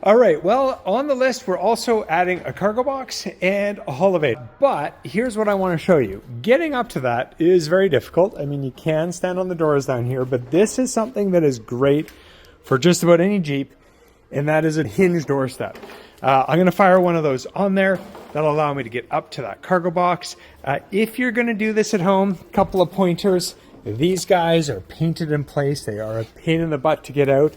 All right, well, on the list, we're also adding a cargo box and a hall elevator. But here's what I want to show you. Getting up to that is very difficult. I mean, you can stand on the doors down here, but this is something that is great for just about any Jeep, and that is a hinge doorstep. I'm going to fire one of those on there. That'll allow me to get up to that cargo box. If you're going to do this at home, a couple of pointers. These guys are painted in place. They are a pain in the butt to get out.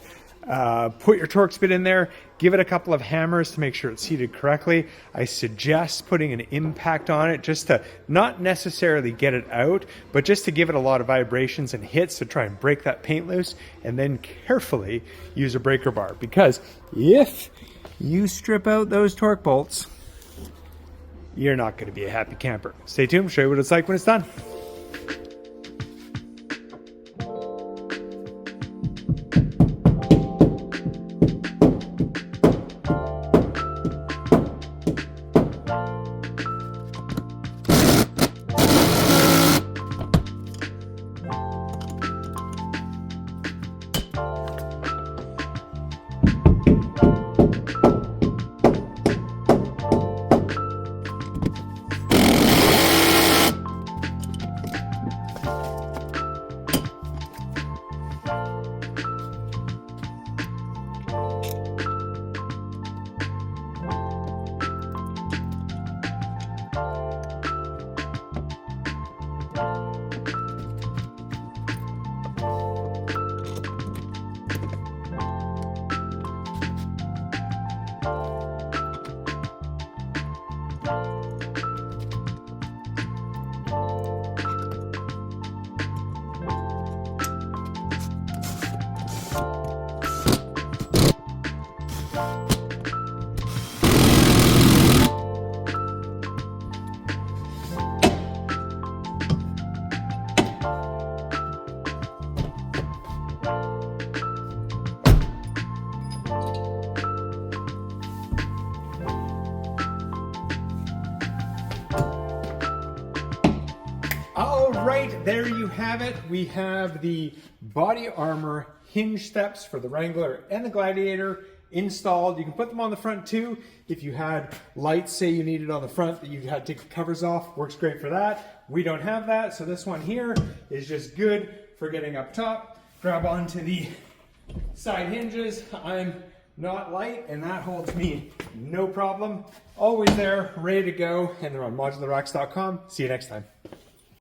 Put your Torx bit in there, give it a couple of hammers to make sure it's seated correctly. I suggest putting an impact on it just to not necessarily get it out, but just to give it a lot of vibrations and hits to try and break that paint loose, and then carefully use a breaker bar, because if you strip out those torque bolts, you're not going to be a happy camper. Stay tuned, I'll show you what it's like when it's done. All right, there you have it. We have the body armor hinge steps for the Wrangler and the Gladiator installed. You can put them on the front too. If you had lights, say you needed on the front that you had to take the covers off, works great for that. We don't have that, so this one here is just good for getting up top. Grab onto the side hinges. I'm not light, and that holds me no problem. Always there, ready to go, and they're on modularacks.com. See you next time.